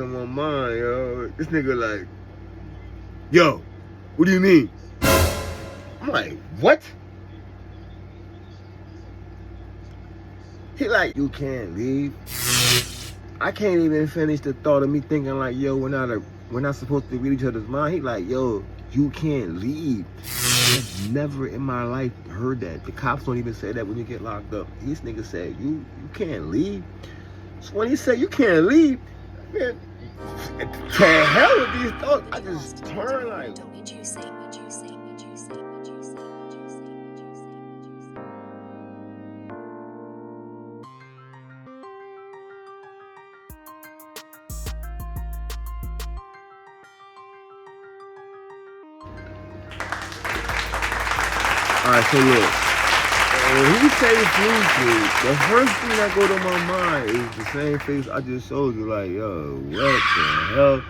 on my mind, yo. This nigga like, yo, what do you mean? I'm like, what? He like, you can't leave. I can't even finish the thought of me thinking like, yo, we're not supposed to read each other's mind. He like, yo, you can't leave. I've never in my life heard that. The cops don't even say that when you get locked up. This nigga said, you can't leave. So when he said you can't leave, man, to hell with these thoughts, I just turn like. Alright, so look. When he say flu, the first thing that go to my mind is the same face I just showed you. Like, yo, what the hell?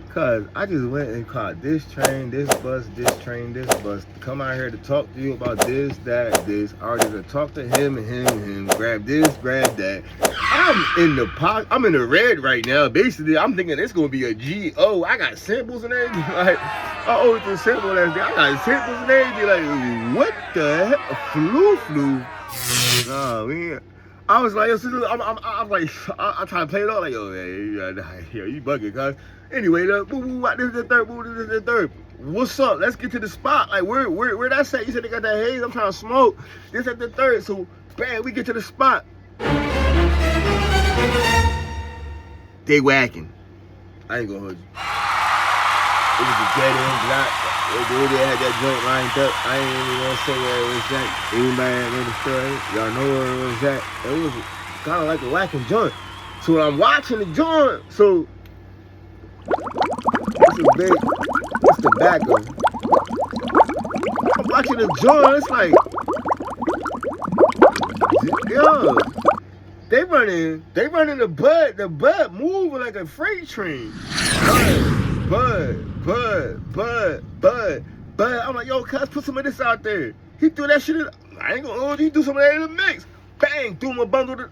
Cause I just went and caught this train, this bus, this train, this bus. To come out here to talk to you about this, that, this. I already to talk to him and him and him. Grab this, grab that. I'm in the pot. I'm in the red right now. Basically, I'm thinking it's gonna be a G.O. I got samples and everything. Like, I owe it to sample last day. I got samples and everything. Like, what the hell? Flu. Nah, man. I was like, I'm like, I try to play it out like, yo, hey, yo, you bugging, cuz. Anyway, this is the third, this is the third. What's up? Let's get to the spot. Like, where that at? You said they got that haze. I'm trying to smoke. This at the third. So, bam, we get to the spot. They whacking. I ain't gonna hold you. It was a dead end block. They had that joint lined up. I ain't even gonna say where it was at. Anybody that know the story, y'all know where it was at. It was kind of like a whacking joint. So when I'm watching the joint, so it's the back of it. I'm watching the joint, it's like, yo, they running the butt moving like a freight train. Bud. I'm like, yo, cuz, put some of this out there. He threw that shit in. I ain't gonna hold you. He threw some of that in the mix. Bang, threw my bundle.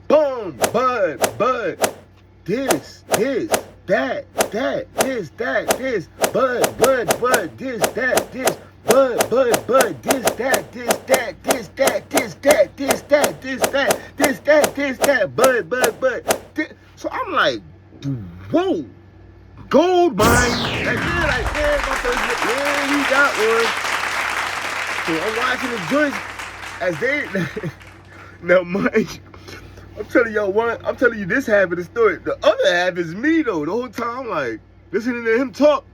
Boom, bud. This, that, this, this. Bud, this, that, this. Bud, this, that, this, that, this, that, this, that, this, that, this, that, this, that, this, that. Bud. So I'm like, whoa. Gold mine. Like, my first hit. Yeah, he got one. So I'm watching the joints as they. Now, mind you, I'm telling you this half of the story. The other half is me, though. The whole time, I'm like, listening to him talk.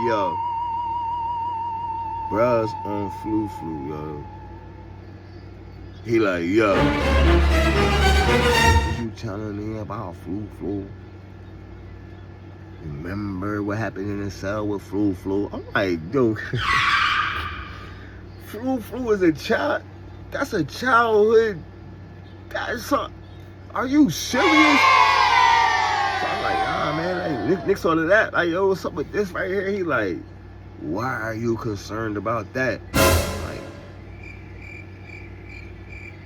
Yo. Bruh's on flu, yo. He like, yo. You telling me about flu? Remember what happened in the cell with flu? I'm like, yo, flu is a child. That's a childhood. That's something. Are you serious? So I'm like, man, like, nix all of that. Like, yo, what's up with this right here? He like, why are you concerned about that? I'm like,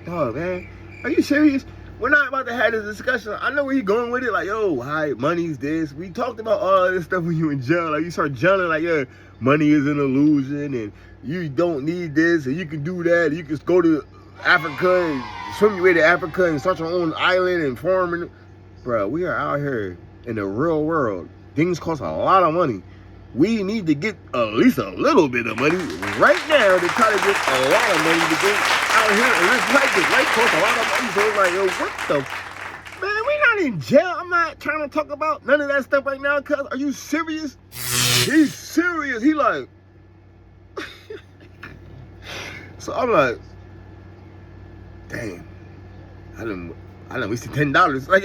dog, man, are you serious? We're not about to have this discussion. I know where he's going with it. Like, yo, why money's this? We talked about all this stuff when you in jail. Like, you start gelling like, yeah, money is an illusion and you don't need this and you can do that. You can go to Africa and swim your way to Africa and start your own island and farm. Bro, we are out here in the real world. Things cost a lot of money. We need to get at least a little bit of money right now to try to get a lot of money to go out here and live life. This life costs a lot of money. So it's like, yo, what the? Man, we not in jail. I'm not trying to talk about none of that stuff right now, cuz. Are you serious? He's serious. He like. So I'm like, damn. I done wasted $10. Like,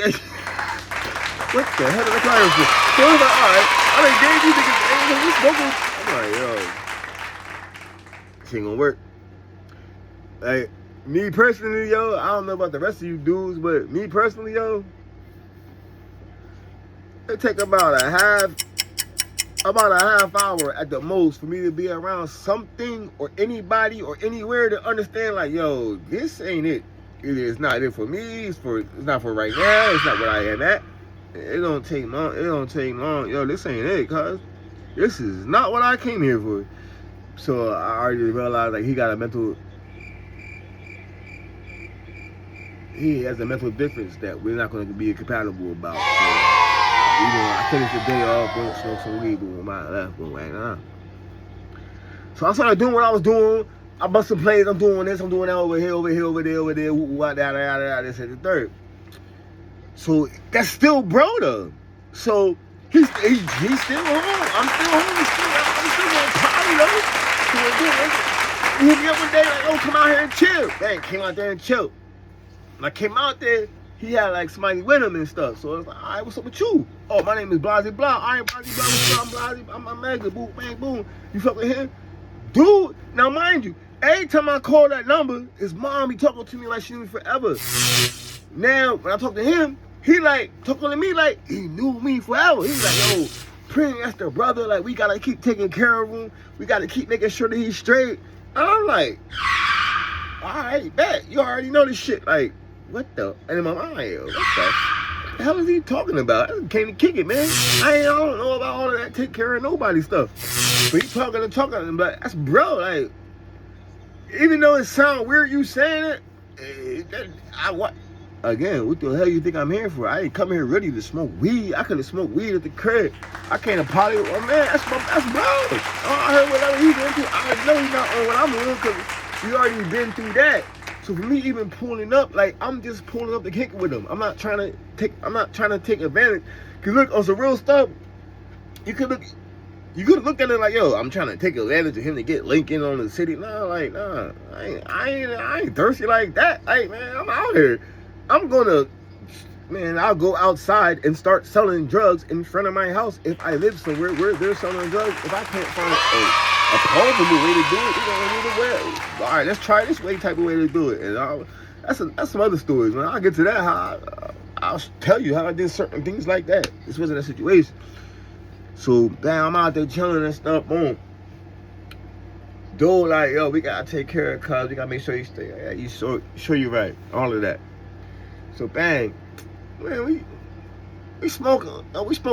what the hell did I call for? So I was like, all right, I done gave you niggas, we smoking. I'm like, yo, this ain't gonna work. Like, me personally, yo, I don't know about the rest of you dudes, but me personally, yo, it take about a half hour at the most for me to be around something or anybody or anywhere to understand, like, yo, this ain't it. Either it's not it for me, it's not for right now, it's not what I am at. It don't take long. Yo, this ain't it, cuz. This is not what I came here for. So I already realized like he has a mental difference that we're not going to be compatible about. So, I finished the day off, went smoke some weed, boom, my left, boom, right now. So I started doing what I was doing. I bust some plays. I'm doing this. I'm doing that over here, over there. This and the third. So that's still bro though. So he's still home. I'm still home. I'm still going to party though. So he hit me up one day like, oh, come out here and chill. Bang, came out there and chill. When I came out there, he had like somebody with him and stuff. So I was like, all right, what's up with you? Oh, my name is Blasey Blah. All right, Blasey Blah. What's up? I'm Blasey. I'm Mega. Boom, bang, boom. You fuck with him? Dude, now mind you, every time I call that number, his mom be talking to me like she knew me forever. Now, when I talk to him, he like talking to me like he knew me forever. He's like, yo, Preme, that's the brother. Like, we gotta keep taking care of him. We gotta keep making sure that he's straight. And I'm like, all right, bet. You already know this shit. Like, what the? And in my mind, yo, what the hell is he talking about? I came to kick it, man. I don't know about all of that take care of nobody stuff. But he talking, but that's bro. Like, even though it sounds weird you saying it, what? Again, what the hell you think I'm here for? I ain't come here ready to smoke weed. I could have smoked weed at the crib. I came to party with my man. That's bro. I heard whatever he's into. I already know he's not on what I'm on because we already been through that. So for me, even pulling up, like I'm just pulling up to kick it with him. I'm not trying to take advantage. Cause look, on some real stuff, you could have looked at it like, yo, I'm trying to take advantage of him to get Lincoln on the city. Nah, I ain't thirsty like that. Like, man, I'm out here. I'll go outside and start selling drugs in front of my house if I live somewhere where they're selling drugs. If I can't find a plausible way to do it, we're gonna need a way. All right, let's try this way type of way to do it. And that's some other stories, man. I'll get to that. I'll tell you how I did certain things like that. This wasn't a situation. So, damn, I'm out there chilling and stuff. Boom. Dude, like, yo, we gotta take care of cuz. We gotta make sure you stay. Yeah, you sure you right. All of that. So, bang. Man, we smoke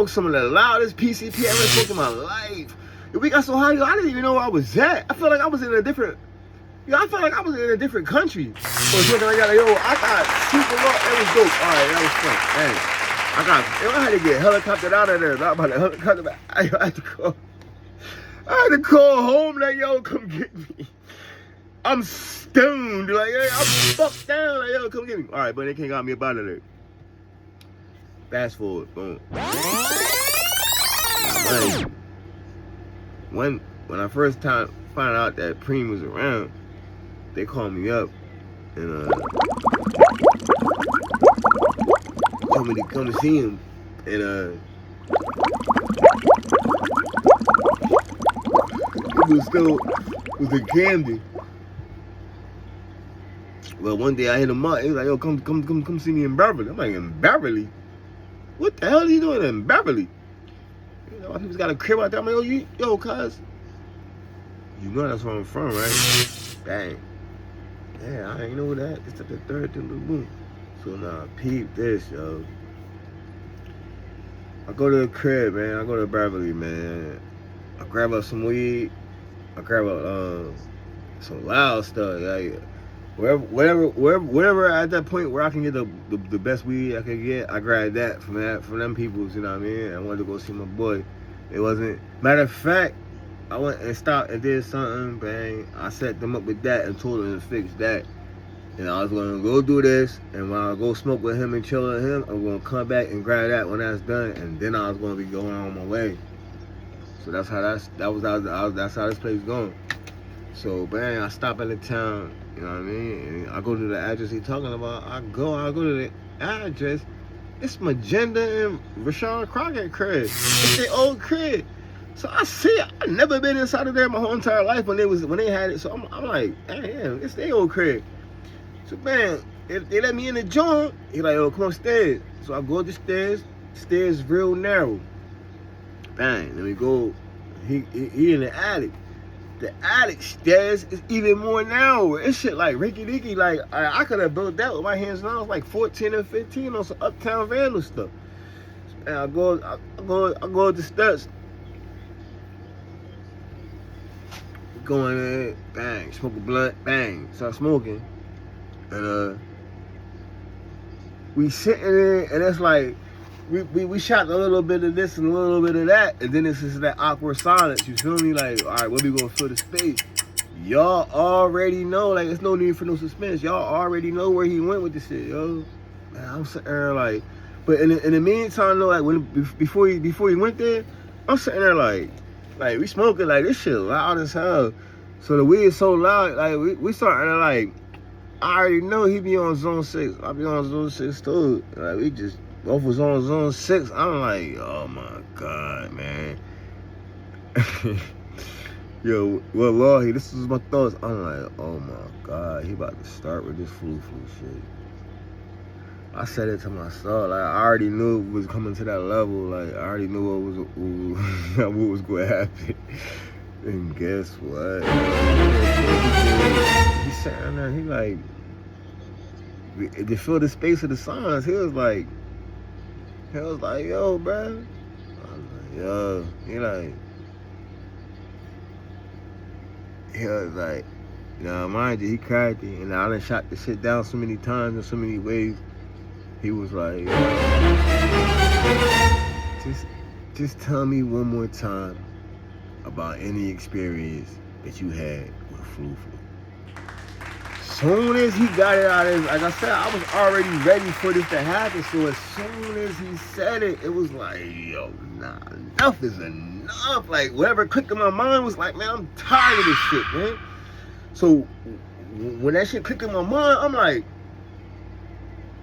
some of the loudest PCP I ever smoked in my life. And we got so high, I didn't even know where I was at. I felt like I was in a different country. So it's looking like, yo, I got super low. It was dope. All right, that was fun. Dang. I had to get helicoptered out of there. Not about the helicopter. I had to call home that, yo, come get me. I'm stoned. Like, hey, I'm fucked down. Like, yo, come get me. All right, but they can't got me up out of there. Fast forward. Boom. Like, when I first time found out that Preme was around, they called me up and told me to come to see him. And it was in Camden. Well, one day I hit him up. He was like, yo, come see me in Beverly. I'm like, in Beverly? What the hell are you doing in Beverly? You know, he's got a crib out there. I'm like, yo, cuz, you know that's where I'm from, right? Bang. Yeah, I ain't know that. It's at the third to the boom. So now, peep this, yo. I go to the crib, man. I go to Beverly, man. I grab up some weed. I grab up some loud stuff. Like, whatever at that point where I can get the best weed I can get, I grab that from them peoples, you know what I mean? I wanted to go see my boy. It wasn't, matter of fact, I went and stopped and did something, bang. I set them up with that and told them to fix that. And I was gonna go do this, and when I go smoke with him and chill with him, I'm gonna come back and grab that when that's done, and then I was gonna be going on my way. So that's how that's how this place going. So bang, I stop at the town. You know what I mean? And I go to the address he's talking about. I go to the address. It's Magenda and Rashawn Crockett crib. It's their old crib. So I see it. I never been inside of there my whole entire life when they had it. So I'm like, damn, it's their old crib. So man, if they let me in the joint, he like, oh, come upstairs. So I go up the stairs. Stairs real narrow. Bang. Then we go. He in the attic. The attic stairs is even more narrow. It's shit like Ricky Dicky. Like I could have built that with my hands when I was like 14 or 15 on some Uptown Vandal stuff. And I go up the steps. Going in, bang, smoke a blunt, bang, start smoking. And we sitting there, and it's like we shot a little bit of this and a little bit of that, and then it's just that awkward silence. You feel me? Like, all right, what we gonna fill the space? Y'all already know. Like, there's no need for no suspense. Y'all already know where he went with this shit, yo. Man, I'm sitting there like, but in the meantime, though, like before he went there, I'm sitting there like we smoking like this shit loud as hell. So the weed is so loud, like we starting to like. I already know he be on zone 6. I be on zone 6 too. Like we just both was on zone 6. I'm like, oh my God, man. Yo, well, Lord, this is my thoughts. I'm like, oh my God, he about to start with this flu shit. I said it to myself. Like I already knew it was coming to that level. Like I already knew what was going to happen. And guess what? He sat there. He like, to fill the space of the signs. He was like, yo, bro. I was like, yo. He was like, now mind you, he cracked it, and I done shot the shit down so many times in so many ways. He was like, just tell me one more time about any experience that you had with flu. Soon as he got it out of his, like I said, I was already ready for this to happen. So as soon as he said it, it was like, yo, nah, enough is enough. Like whatever clicked in my mind was like, man, I'm tired of this shit, man. So when that shit clicked in my mind, I'm like,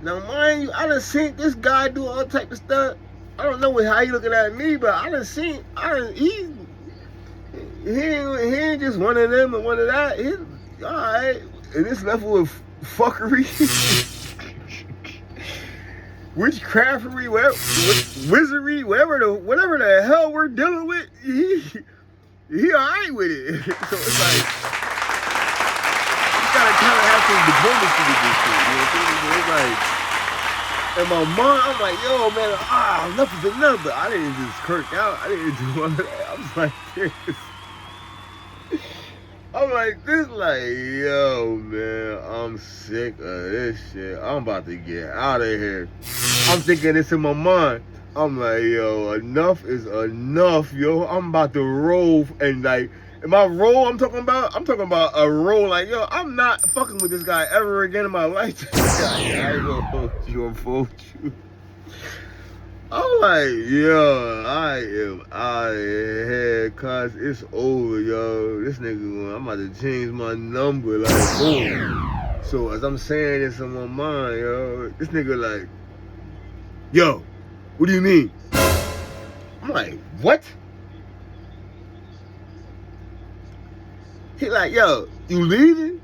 now mind you, I done seen this guy do all type of stuff. I don't know how he looking at me, but he ain't just one of them and one of that. He's all right. And this level of fuckery, witchcraftery, wizardry, whatever the hell we're dealing with, he all right with it. So it's like, you gotta kind of have some diplomacy with this shit. You know what I'm saying? It's like, in my mind, I'm like, yo, man, enough is enough. But I didn't just kirk out. I didn't do all of that. I was like, this. I'm like, yo, man, I'm sick of this shit. I'm about to get out of here. I'm thinking this in my mind. I'm like, yo, enough is enough, yo. I'm about to roll, and like, in my roll, I'm talking about a roll. Like, yo, I'm not fucking with this guy ever again in my life. I ain't gonna hold you. I'm like, yo, I am out of here, cuz it's over, yo. This nigga, I'm about to change my number, like, boom. So as I'm saying this in my mind, yo, this nigga like, yo, what do you mean? I'm like, what? He like, yo, you leaving?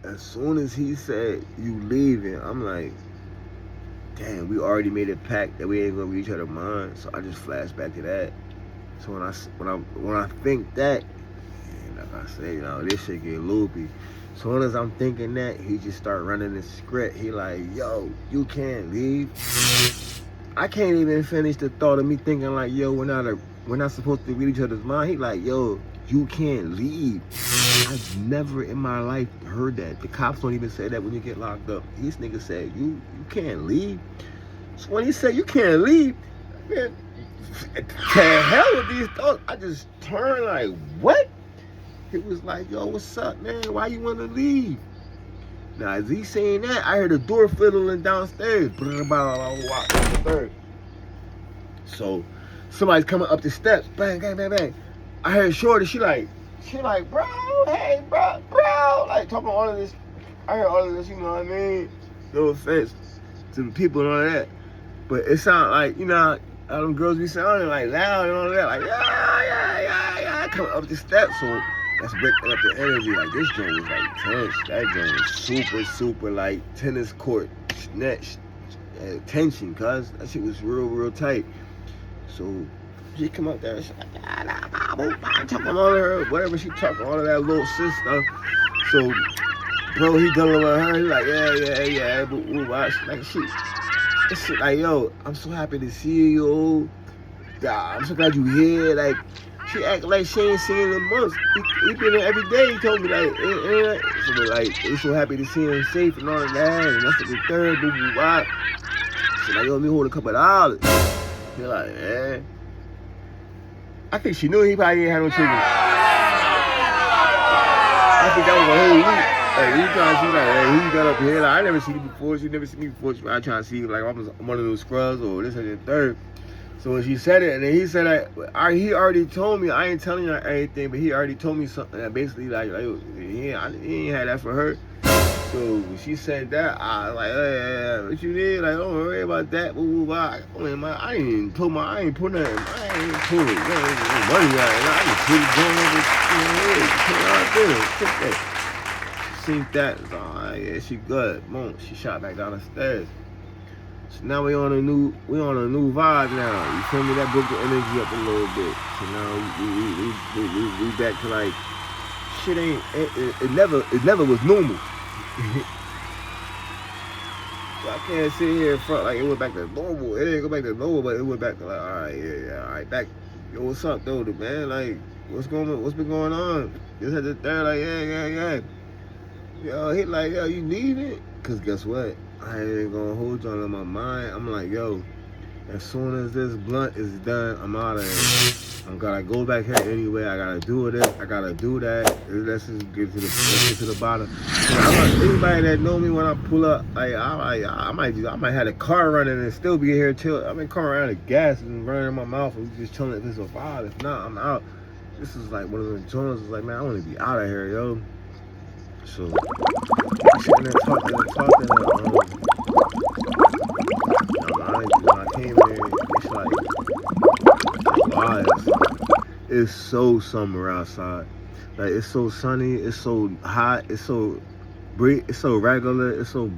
As soon as he said, you leaving, I'm like, damn, we already made a pact that we ain't gonna read each other's mind. So I just flash back to that. So when I think that, and like I say, you know, this shit get loopy. Soon as I'm thinking that, he just start running the script. He like, yo, you can't leave. I can't even finish the thought of me thinking like, yo, we're not supposed to read each other's mind. He like, yo, you can't leave. I've never in my life heard that. The cops don't even say that when you get locked up. This nigga said, you can't leave. So when he said you can't leave, man, to hell with these thoughts. I just turned like, what? He was like, yo, what's up, man? Why you want to leave? Now, as he saying that, I heard the door fiddling downstairs. So somebody's coming up the steps. Bang, bang, bang, bang. I heard Shorty. She like, bro, hey, bro. Like, talking all of this. I heard all of this, you know what I mean? No offense to the people and all of that. But it sound like, you know, how them girls be sounding like loud and all of that. Like, yeah. Coming up the steps. So that's breaking up the energy. Like, this joint was like tense. That joint was super like tennis court snatch tension, cuz that shit was real tight. So She come up there, she's like, talking all of her, whatever she talking, all of that little sis stuff. So, bro, he dealing with her. He like, yeah, but watch. Like, this shit, like, yo, I'm so happy to see you. I'm so glad you here. Like, she act like she ain't seen him in months. He been there every day. He told me, like, so, like, they so happy to see him safe and all of that. And that's the third, blah. So, like, yo, let me hold a couple of dollars. He like, man. I think she knew he probably ain't had no children. I think that was a whole week. Like, he trying to see, like, hey, he got up here. Like, I never seen you before. She never seen me before. She probably trying to see, like, I was one of those scrubs or this and the third. So when she said it, and then he said that, he already told me, I ain't telling you anything, but he already told me something that basically, like he ain't had that for her. So when she said that, I was like, hey, what you did? Like, don't worry about that. I ain't put nothing. I ain't pull it. Money out. I just put it going over. Take that. Seen that. Oh, yeah, she good. Boom. She shot back down the stairs. So now we on a new vibe now. You feel me? That broke the energy up a little bit. So now we back to like shit ain't it never was normal. So I can't sit here in front like it went back to normal. It didn't go back to normal, but it went back to like, all right, back. Yo, what's up though, man? Like, what's been going on? This at the third, like, yeah. Yo, he like, yo, you leaving? Cause guess what? I ain't gonna hold you on my mind. I'm like, yo, as soon as this blunt is done, I'm out of here. I'm gonna go back here anyway. I gotta do this. I gotta do that. Let's just get to the bottom. Anybody that know me when I pull up, like I might have the car running and still be here till I'm in car around the gas and running in my mouth and just chilling if it's a vibe. If not, I'm out. This is like one of the joints. It's like, man, I want to be out of here, yo. So sitting there talking. When I came in, it's like, wow, it's so summer outside. Like, it's so sunny, it's so hot, it's so regular, it's so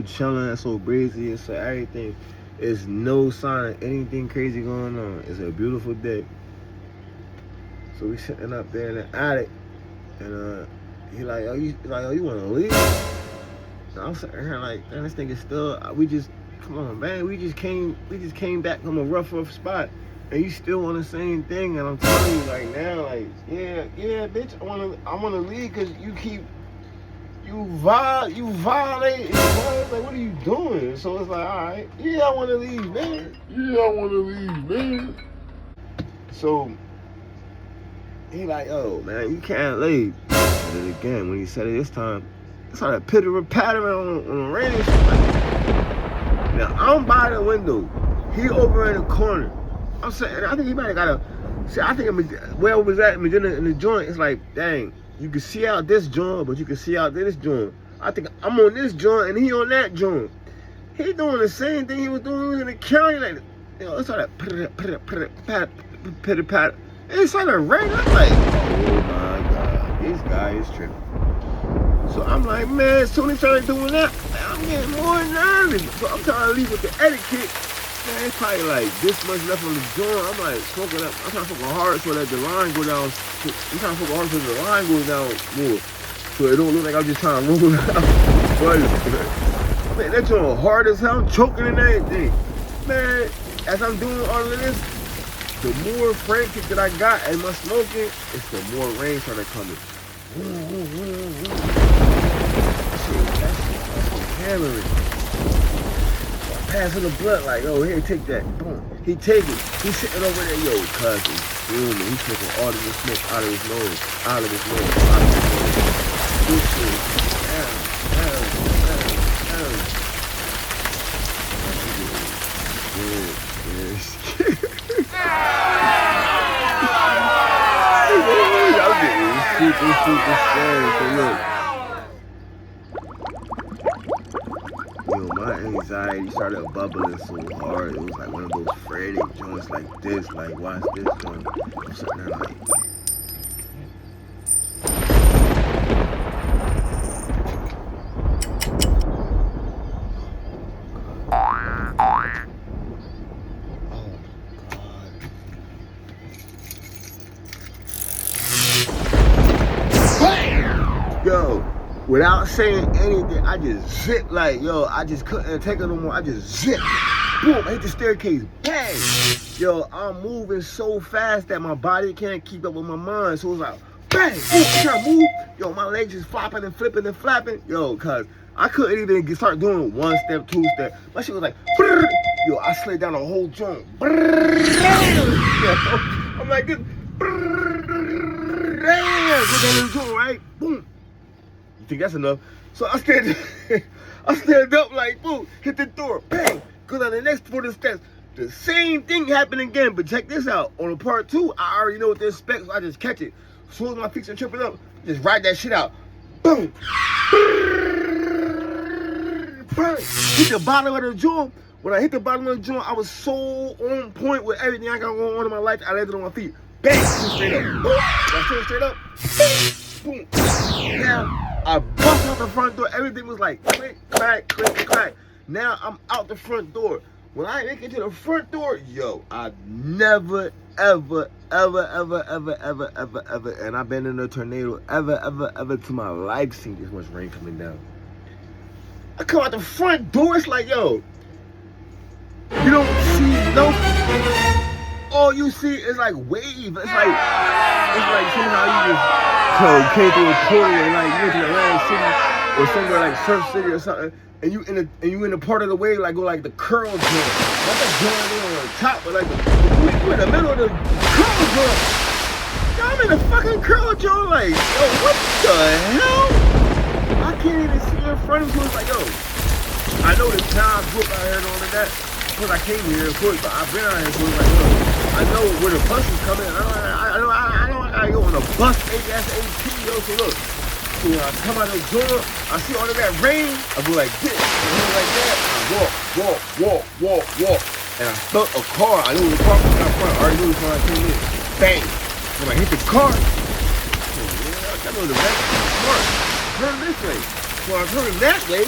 chilling, it's so breezy, it's so everything. It's no sign of anything crazy going on. It's a beautiful day. So we sitting up there in the attic, and he like, oh, you want to leave? And I'm sitting here like, man, this thing is still. Come on, man. We just came back from a rough spot, and you still on the same thing. And I'm telling you, like now, like yeah, bitch. I wanna leave because you violate. Like, what are you doing? So it's like, all right, yeah, I wanna leave, man. So he like, oh man, you can't leave. And then again, when he said it this time, I saw that pitter-pattering on the rain. Now I'm by the window. He over in the corner. I'm saying, I think he might have got a. See, I think where I was at in the joint, it's like, dang, you can see out this joint, but you can see out this joint. I think I'm on this joint and he on that joint. He doing the same thing he was doing. He was in the county, like, you know, it's all that pitter-patter. And it's started raining. I'm like, oh my God, this guy is tripping. So I'm like, man, as soon as he started doing that, man, I'm getting more nervous. So I'm trying to leave with the etiquette. Man, it's probably like this much left on the joint. I'm like smoking up. I'm trying to smoke hard so that the line go down. I'm trying to smoke hard so the line goes down more. So it don't look like I'm just trying to roll it out. But, man, that joint hard as hell. I'm choking and everything. Man, as I'm doing all of this, the more frantic that I got in my smoking, it's the more rain started coming. That's hammering. So I pass him the blunt like, oh, here, take that. Boom. He take it. He's sitting over there, yo, cousin. Fuming. He's taking all of the smoke out of his nose. This shit. Down. Super scary. So look, yo, my anxiety started bubbling so hard. It was like one of those frantic joints like this. Like, watch this joint. I'm sitting there like. saying anything. I just zipped like, yo, I just couldn't take it no more. I just zipped. Boom, I hit the staircase. Bang. Yo, I'm moving so fast that my body can't keep up with my mind. So it's like, bang. Ooh, I try to move. Yo, my legs just flopping and flipping and flapping. Yo, cuz I couldn't even start doing one step, two step. My shit was like, brrr. Yo, I slid down the whole joint. I'm like, this. Damn, go down the joint, right? Boom. You think that's enough? So I stand up like, boom, hit the door, bang. Go down the next 40 steps. The same thing happened again, but check this out. On the part 2, I already know what to expect, so I just catch it. As soon as my feet are tripping up, just ride that shit out. Boom. Hit the bottom of the joint. When I hit the bottom of the joint, I was so on point with everything I got going on in my life. I landed on my feet. Bang! Straight up. Boom. I stood straight up. Boom. Now, I bust out the front door. Everything was like click, clack, click, clack. Now, I'm out the front door. When I make it to the front door, yo, I never, ever, and I've been in a tornado, ever to my life seen this much rain coming down. I come out the front door, it's like, yo, you don't see no, all you see is like wave. It's like somehow you just came through a portal and like you went to Atlantic City or somewhere like Surf City or something, and you in a part of the wave like go like the curl joint. Not the joint on the top, but like you in the middle of the curl joint. Yo, I'm in the fucking curl joint, like, yo, what the hell? I can't even see in front of me. It's like, yo, I know the town book out here and all of that. Because I came here, of course, but I've been out here, so it's like, look, I know where the bus is coming. I know I gotta go on a bus, ASAP, yo. So look, so when I come out of the door, I see all of that rain. I go like this, and go like that. And I walk, and I felt a car. I knew the car was out front. I already knew it when I came in. Bang! When I hit the car, I know the rest is smart. Turn this way. So I turned that way.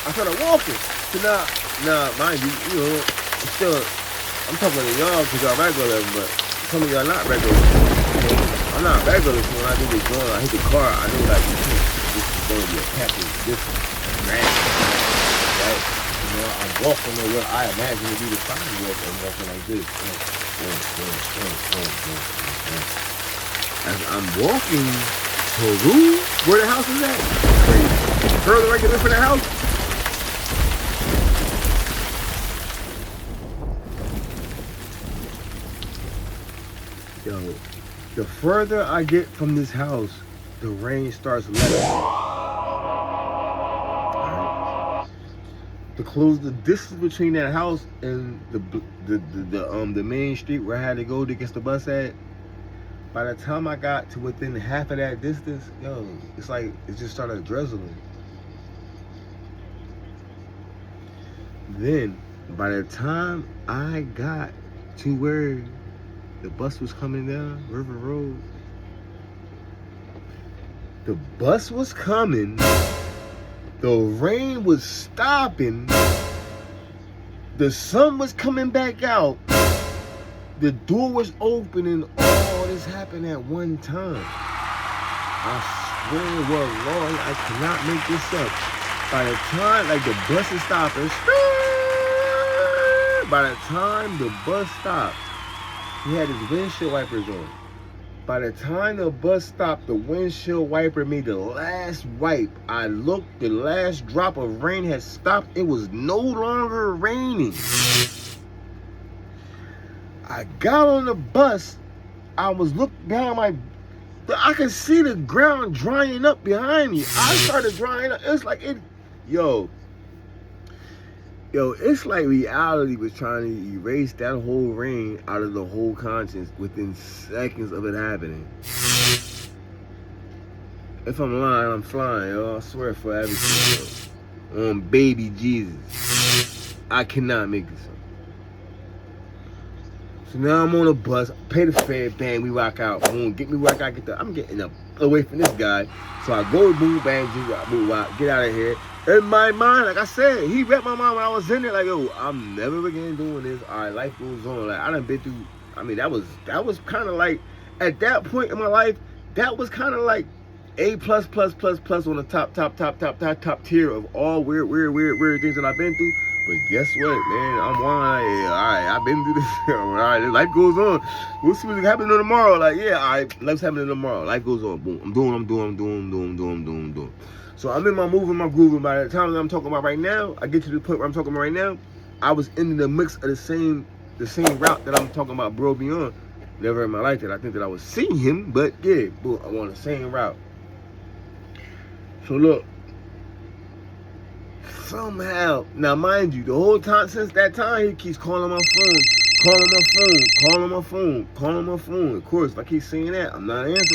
I started walking. So now, mind you, it's still, I'm talking to y'all because y'all regular, but some of y'all not regular. I'm not regular, so when I do this gun, I hit the car, I know like, this is going to be a package, this is right? You know, I'm walking the way I imagine to be the sign walk, I'm walking like this. As I'm walking to where the house is at, further I get in from the house, yo, the further I get from this house, the rain starts letting. Right. To close the distance between that house and the main street where I had to go to get the bus at, by the time I got to within half of that distance, yo, it's like it just started drizzling. Then, by the time I got to where the bus was coming down River Road, the bus was coming, the rain was stopping, the sun was coming back out, the door was opening, all this happened at one time. I swear, well, Lord, I cannot make this up. By the time, like, the bus is stopping, by the time the bus stopped, he had his windshield wipers on. By the time the bus stopped, the windshield wiper made the last wipe. I looked, the last drop of rain had stopped. It was no longer raining. I got on the bus. I was looking behind I could see the ground drying up behind me. I started drying up. It's like it, yo, it's like reality was trying to erase that whole rain out of the whole conscience within seconds of it happening. If I'm lying, I'm flying, yo. I swear for everything, yo. On baby Jesus. I cannot make this up. So now I'm on a bus, pay the fare, bang, we rock out, boom, get me where I gotta get there. I'm getting up away from this guy. So I go, boom, bang, boom, get out of here. In my mind, like I said, he read my mind when I was in there, like, yo, I'm never again doing this. All right, life goes on. Like, I done been through, I mean, that was kind of like, at that point in my life, that was kind of like A plus plus plus plus on the top tier of all weird things that I've been through. But guess what, man? I'm one. All right, I've been through this. All right, life goes on. We'll see what's happening tomorrow. Like, yeah, all right, life's happening tomorrow. Life goes on. Boom. I'm doing. So I'm in my move and my groove. And by the time that I'm talking about right now, I get to the point where I'm talking about right now, I was in the mix of the same route that I'm talking about, bro, beyond. Never in my life that I think that I was seeing him, but yeah, bro, I'm on the same route. So look, somehow, now mind you, the whole time since that time, he keeps calling my phone. Of course, if I keep saying that, I'm not answering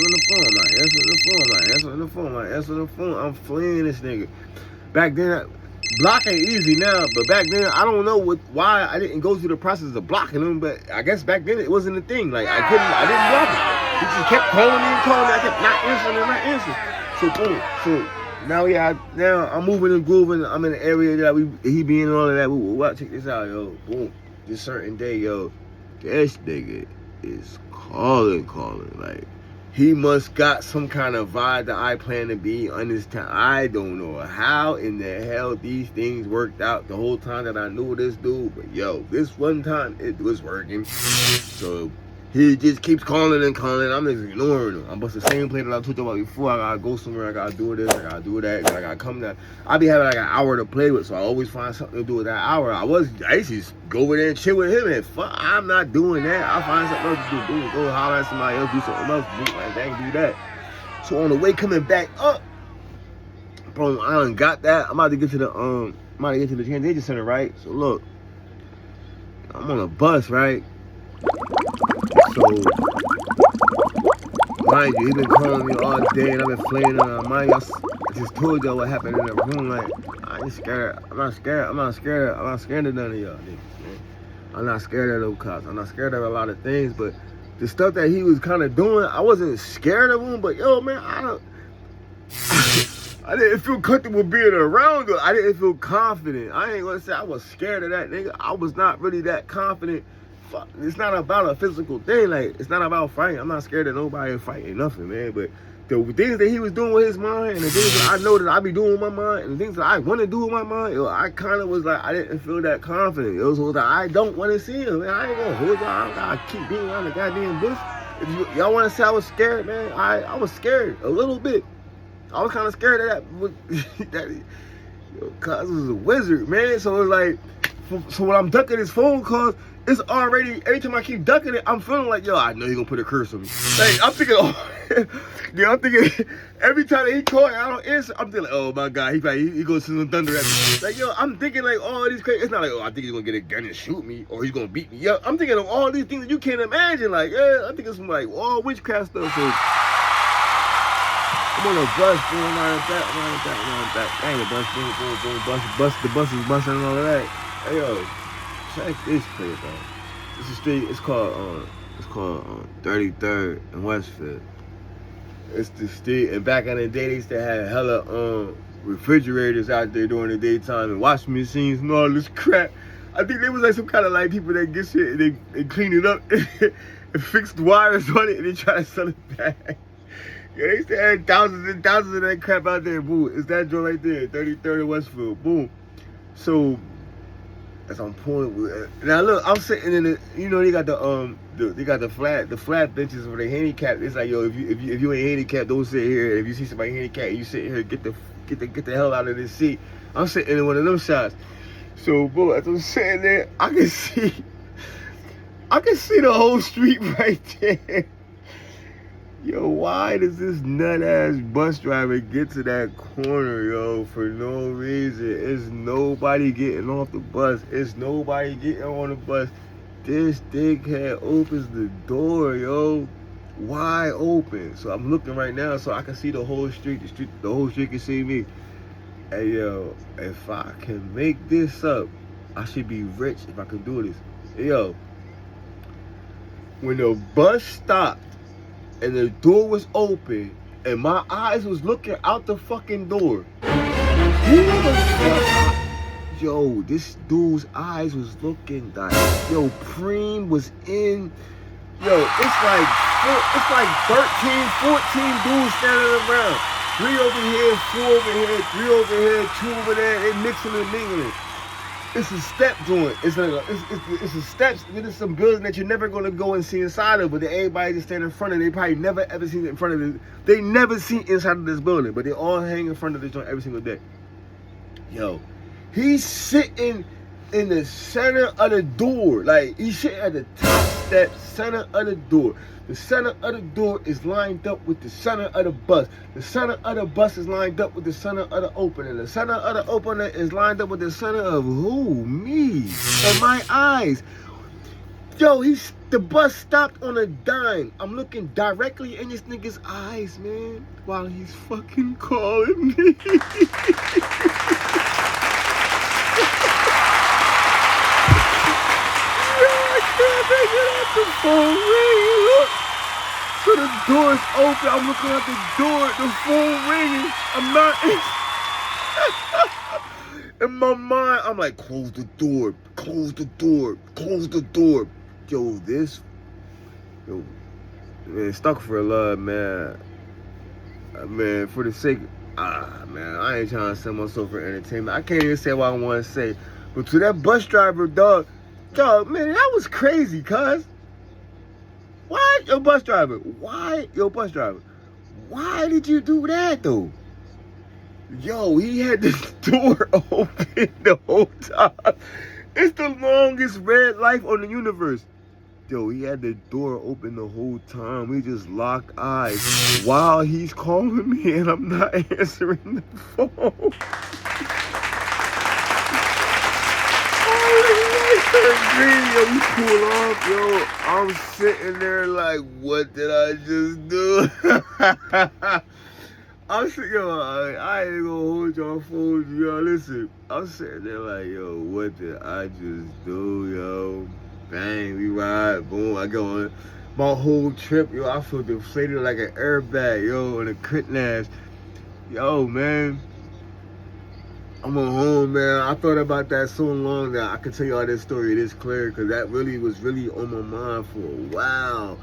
the phone. I'm fleeing this nigga. Back then, block ain't easy now, but back then, I don't know why I didn't go through the process of blocking him, but I guess back then it wasn't a thing. Like, I didn't block him. He just kept calling me. I kept not answering. So boom, now I'm moving and grooving. I'm in the area that he be in and all of that. What? Check this out, yo. Boom. This certain day, yo, this nigga is calling. Like, he must got some kind of vibe that I plan to be on this time. I don't know how in the hell these things worked out the whole time that I knew this dude. But yo, this one time it was working. So he just keeps calling. I'm just ignoring him. I'm just the same play that I told you about before. I gotta go somewhere. I gotta do this. I gotta do that. I gotta come down. I be having like an hour to play with, so I always find something to do with that hour. I used to just go over there and chill with him, and fuck, I'm not doing that. I find something else to do. Go holler at somebody else, do something else, like that, do that. So on the way coming back up, bro, I done got that. I'm about to get to the transition center, right? So look, I'm on a bus, right? So, mind you, he been calling me all day and I've been flaying on mind you, I just told y'all what happened in the room. Like, I ain't scared. I'm not scared of none of y'all niggas, man. I'm not scared of those cops. I'm not scared of a lot of things, but the stuff that he was kind of doing, I wasn't scared of him, but yo, man, I didn't feel comfortable being around him. I didn't feel confident. I ain't gonna say I was scared of that nigga. I was not really that confident. It's not about a physical thing. Like, it's not about fighting. I'm not scared of nobody fighting nothing, man. But the things that he was doing with his mind and the things that I know that I be doing with my mind and the things that I want to do with my mind, yo, I kind of was like, I didn't feel that confident. It was like, I don't want to see him, man. I ain't gonna hold y'all. I gotta keep being around the goddamn bush. If y'all want to say I was scared, man, I was scared a little bit. I was kind of scared of that. Cuz was a wizard, man. So it's like, so when I'm ducking his phone calls, it's already, every time I keep ducking it, I'm feeling like, yo, I know he's gonna put a curse on me. Like, I'm thinking, every time that he called and I don't answer, I'm thinking, like, oh my God, he gonna send some thunder at me. Like, yo, I'm thinking like all these crazy, it's not like, oh, I think he's gonna get a gun and shoot me, or he's gonna beat me up. I'm thinking of all these things that you can't imagine. Like, yeah, I think it's some like all witchcraft stuff. So I'm on a bus, going around back. I ain't a bus, boom, the bus is busting and all of that. Hey, yo. Check this place out. This is street. It's called 33rd and Westfield. It's the street. And back in the day, they used to have hella refrigerators out there during the daytime and washing machines and all this crap. I think they was like some kind of like people that get shit and they clean it up and fix the wires on it and they try to sell it back. Yeah, they used to have thousands and thousands of that crap out there. Boom. It's that joint right there, 33rd and Westfield. Boom. So as I'm pulling, now look, I'm sitting in the, you know, they got the flat benches for the handicapped. It's like, yo, if you ain't handicapped, don't sit here. If you see somebody handicapped, you sit here, get the hell out of this seat. I'm sitting in one of them shots. So, boy, as I'm sitting there, I can see the whole street right there. Yo, why does this nut-ass bus driver get to that corner, yo, for no reason? It's nobody getting off the bus. It's nobody getting on the bus. This dickhead opens the door, yo, wide open. So I'm looking right now so I can see the whole street. The whole street can see me. Hey, yo, if I can make this up, I should be rich if I can do this. Hey, yo, when the bus stopped, and the door was open, and my eyes was looking out the fucking door. Who the fuck? Yo, this dude's eyes was looking like, yo, Preme was in Yo, it's like 13, 14 dudes standing around. 3 over here, 4 over here, 3 over here, 2 over there. They mixing and mingling. It's a step joint. It's a steps. There's some building that you're never gonna go and see inside of, but everybody just stand in front of it. They probably never ever seen it in front of it. They never seen inside of this building, but they all hang in front of this joint every single day. Yo, he's sitting in the center of the door. Like, he's sitting at the top step, center of the door. The center of the door is lined up with the center of the bus. The center of the bus is lined up with the center of the opener. The center of the opener is lined up with the center of who? Me. Of my eyes. Yo, the bus stopped on a dime. I'm looking directly in this nigga's eyes, man, while he's fucking calling me. The phone ringing, look. So the door's open. I'm looking at the door. The phone ringing. I'm not in my mind. I'm like, close the door. Close the door. Close the door. Yo, man, stuck for love, man. Man, for the sake, man, I ain't trying to sell myself for entertainment. I can't even say what I want to say. But to that bus driver, dog, man, that was crazy, cuz. Why, your bus driver? Why did you do that, though? Yo, he had this door open the whole time. It's the longest red light on the universe. Yo, he had the door open the whole time. We just locked eyes while he's calling me and I'm not answering the phone. Green, yo, we pull off, yo. I'm sitting there like, what did I just do? I'm sitting, yo, I ain't gonna hold y'all phones, yo. Listen, I'm sitting there like, yo, what did I just do, yo? Bang, we ride, boom. I go on my whole trip, yo. I feel deflated like an airbag, yo, and a crit nash. Yo, man. I'm on home, man. I thought about that so long that I could tell you all this story this clear, because that really was on my mind for a while.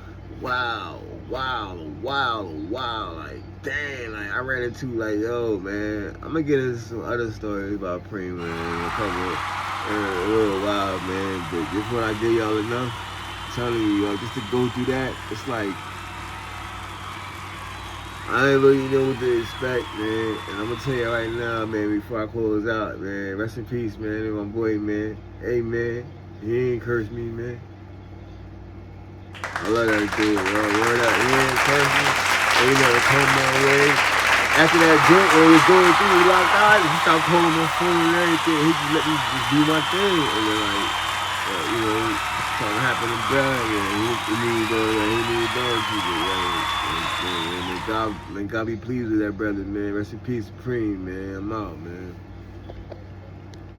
Like, dang, like, I ran into, like, yo, man. I'm going to get into some other stories about Preme, man, in a little while, man. But just when I give y'all enough, I'm telling you, yo, just to go through that, it's like, I ain't really know what to expect, man. And I'm gonna tell you right now, man, before I close out, man. Rest in peace, man. And my boy, man. Hey, man. He ain't cursed me, man. I love that dude, bro. Word up. He ain't cursed me. Ain't never come my way. After that joint, when we was going through, we locked eyes. He stopped calling my phone and everything. He just let me just do my thing. And then, like, you know, something happened to Brad. Yeah, he needed dog people, right? And God be pleased with that brother, man. Rest in peace, Preme, man. I'm out, man.